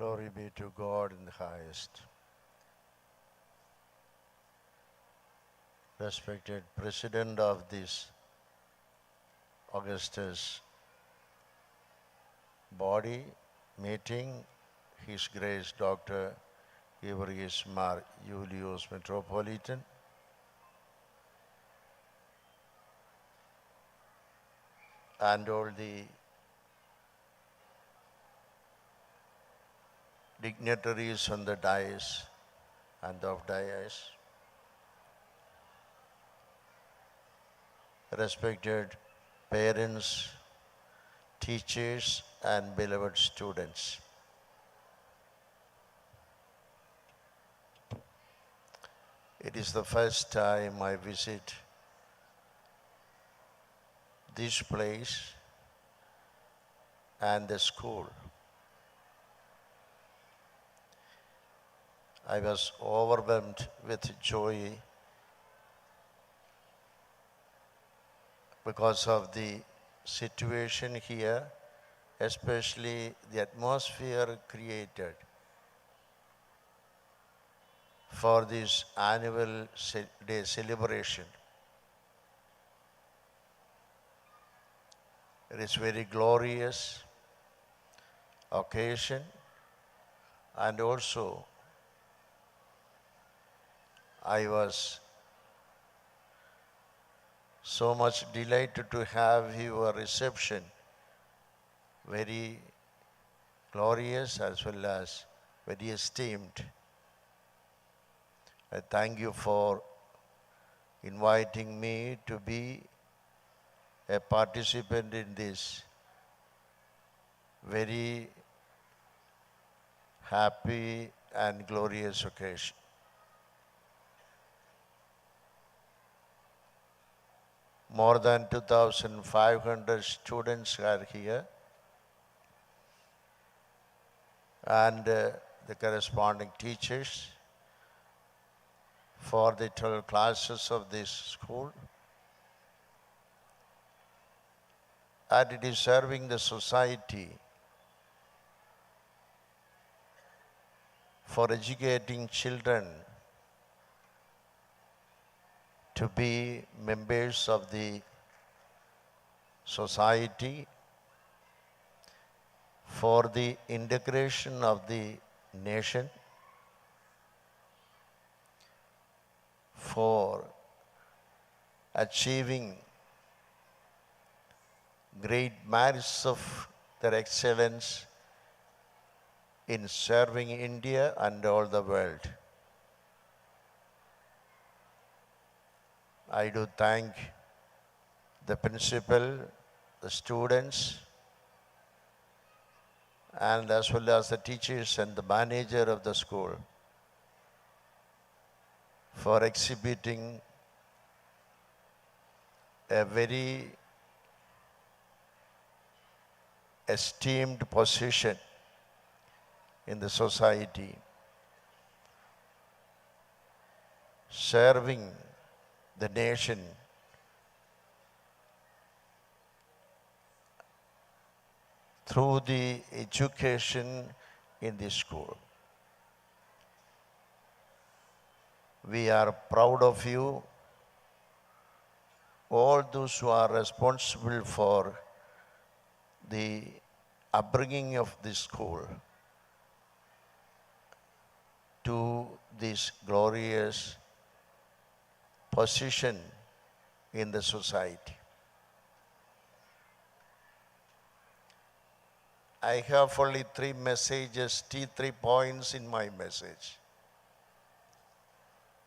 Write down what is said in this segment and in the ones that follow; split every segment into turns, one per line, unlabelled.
Glory be to God in the highest. Respected President of this Augustus body meeting, His Grace Dr. Gregorios Mathews Metropolitan, and all the dignitaries on the dais and off dais, respected parents, teachers, and beloved students. It is the first time I visit this place and the school. I was overwhelmed with joy because of the situation here, especially the atmosphere created for this annual day celebration. It is very glorious occasion, and also I was so much delighted to have your reception, very glorious as well as very esteemed. I thank you for inviting me to be a participant in this very happy and glorious occasion. More than 2,500 students are here, and the corresponding teachers for the 12 classes of this school. And it is serving the society for educating children to be members of the society, for the integration of the nation, for achieving great merits of their excellence in serving India and all the world. I do thank the principal, the students, and as well as the teachers and the manager of the school for exhibiting a very esteemed position in the society, serving the nation through the education in the school. We are proud of you, all those who are responsible for the upbringing of this school to this glorious position in the society. I have only 3 messages, 3 points in my message.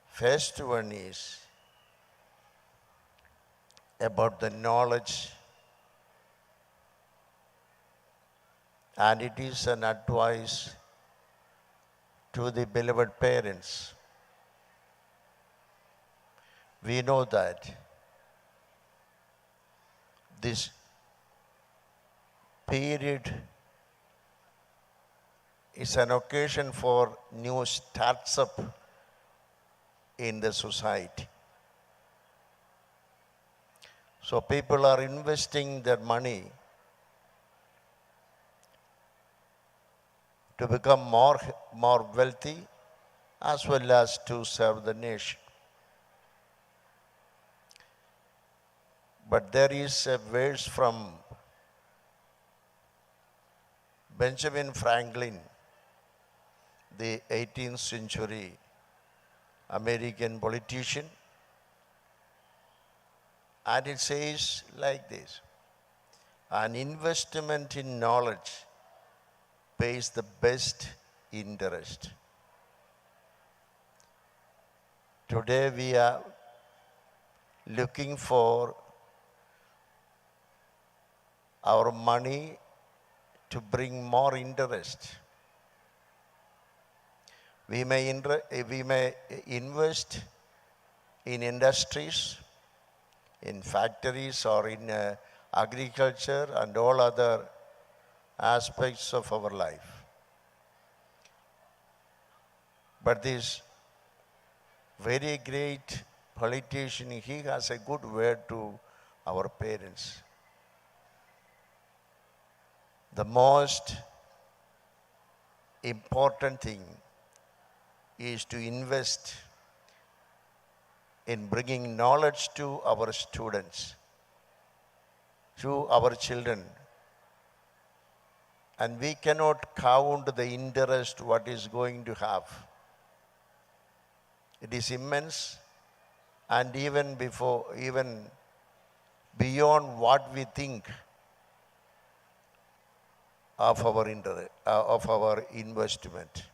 First one is about the knowledge, and it is an advice to the beloved parents. We know that this period is an occasion for new starts up in the society. So people are investing their money to become more wealthy as well as to serve the nation. But there is a verse from Benjamin Franklin, the 18th century American politician, and it says like this: an investment in knowledge pays the best interest. Today we are looking for our money to bring more interest. We may invest in industries, in factories, or in agriculture and all other aspects of our life. But this very great politician, he has a good word to our parents. The most important thing is to invest in bringing knowledge to our students, to our children. And we cannot count the interest what is going to have. It is immense, and even beyond what we think of our investment.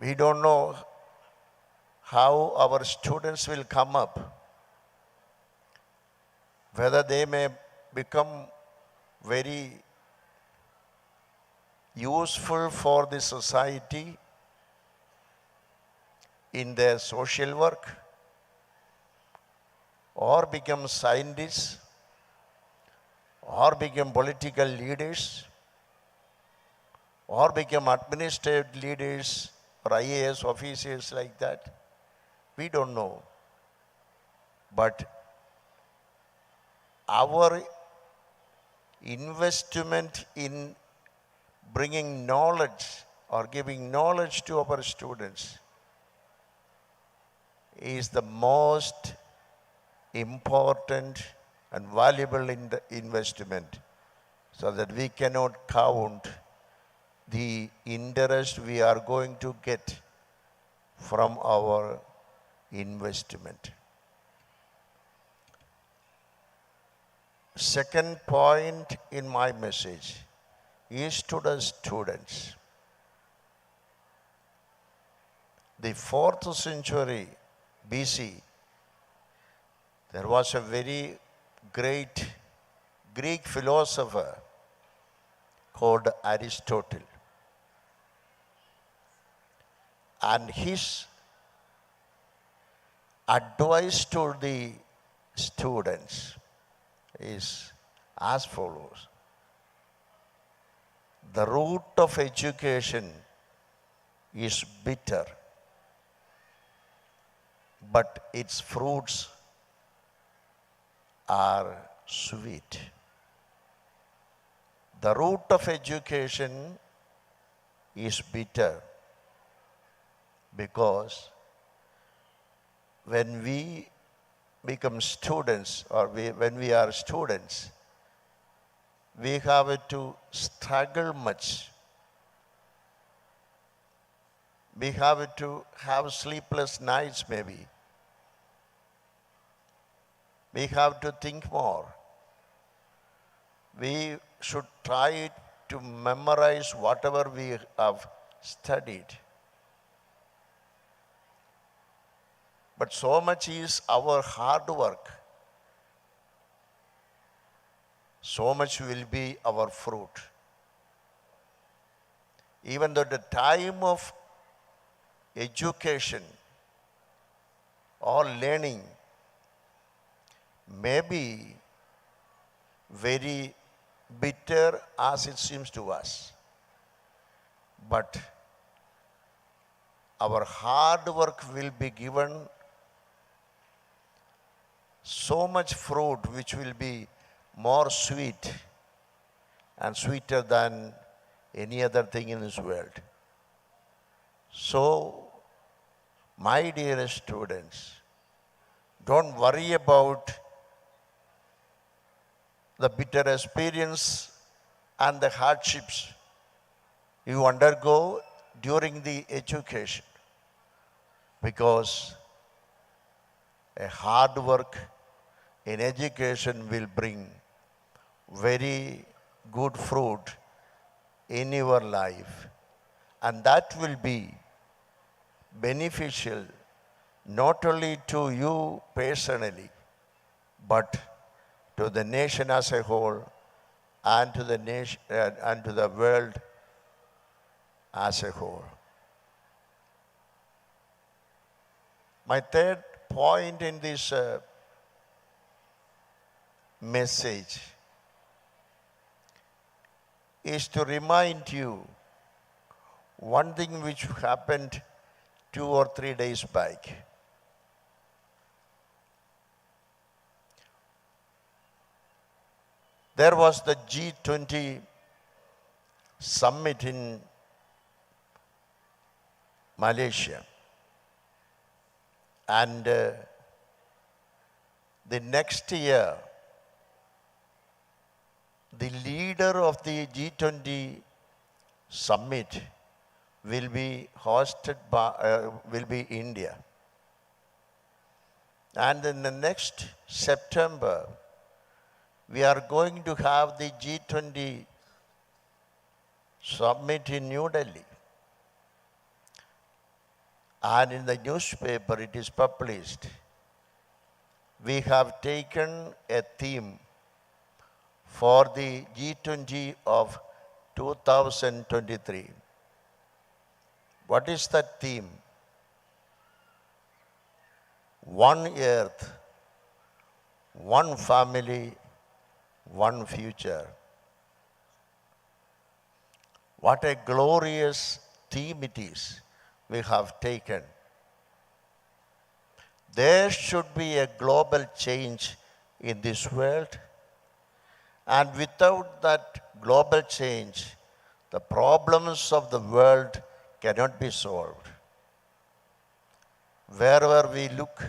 We don't know how our students will come up, whether they may become very useful for the society in their social work, or become scientists, or become political leaders, or become administrative leaders or IAS officers like that. We don't know. But our investment in bringing knowledge or giving knowledge to our students is the most important and valuable investment, so that we cannot count the interest we are going to get from our investment. Second point in my message is to the students. The 4th century BC, there was a very great Greek philosopher called Aristotle. And his advice to the students is as follows: the root of education is bitter, but its fruits are sweet. The root of education is bitter because when we become students, or when we are students, we have to struggle much. We have to have sleepless nights maybe. We have to think more. We should try to memorize whatever we have studied. But so much is our hard work. So much will be our fruit. Even though the time of education or learning may be very bitter as it seems to us, but our hard work will be given so much fruit which will be more sweet and sweeter than any other thing in this world. So, my dearest students, don't worry about the bitter experience and the hardships you undergo during the education, because a hard work in education will bring very good fruit in your life, and that will be beneficial not only to you personally, but to the nation as a whole and to the nation and to the world as a whole. My third point in this message is to remind you one thing which happened 2 or 3 days back. There was the G20 summit in Malaysia. And the next year, the leader of the G20 summit will be hosted by, will be India. And in the next September, we are going to have the G20 summit in New Delhi. And in the newspaper it is published, we have taken a theme for the G20 of 2023. What is that theme? One earth, one family, one future. What a glorious theme it is we have taken. There should be a global change in this world, and without that global change, the problems of the world cannot be solved. Wherever we look,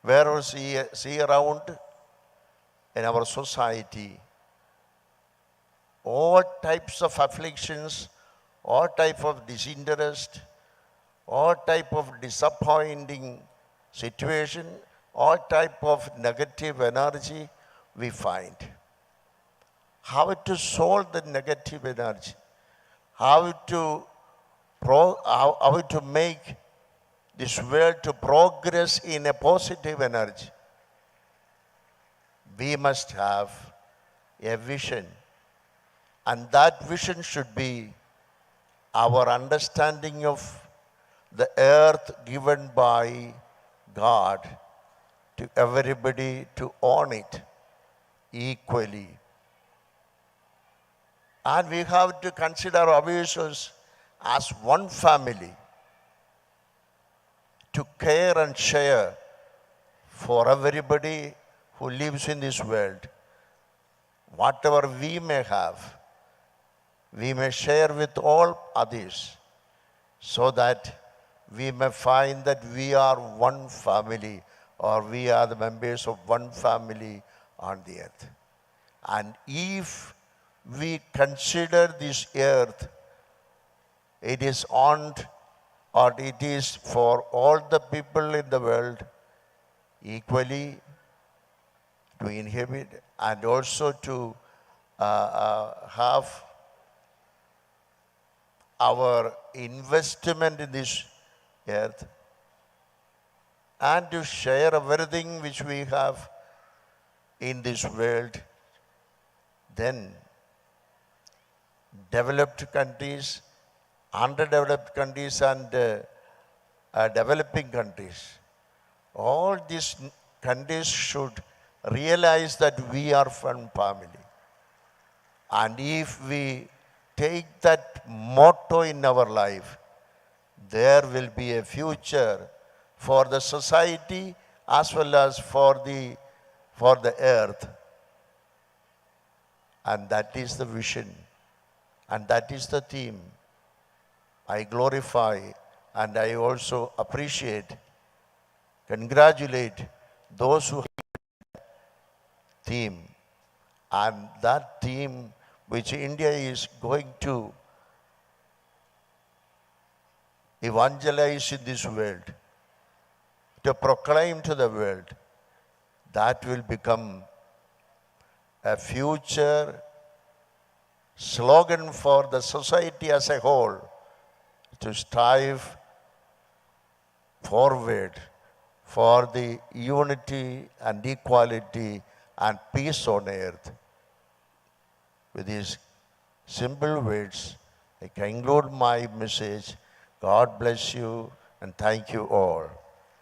wherever we see around in our society, all types of afflictions, all type of disinterest, all type of disappointing situation, all type of negative energy we find. How to solve the negative energy? How to make this world to progress in a positive energy? We must have a vision, and that vision should be our understanding of the earth given by God to everybody to own it equally. And we have to consider ourselves as one family, to care and share for everybody who lives in this world. Whatever we may have, we may share with all others, so that we may find that we are one family, or we are the members of one family on the earth. And if we consider this earth, it is owned, or it is for all the people in the world equally to inhabit, and also to have our investment in this earth, and to share everything which we have in this world, then developed countries, underdeveloped countries, and developing countries, all these countries should realize that we are one family. And if we take that motto in our life, there will be a future for the society as well as for the earth. And that is the vision And that is the theme. I glorify and I also appreciate, congratulate those who have theme. And that theme which India is going to evangelize in this world, to proclaim to the world, that will become a future slogan for the society as a whole to strive forward for the unity and equality and peace on earth. With these simple words, I conclude my message. God bless you and thank you all.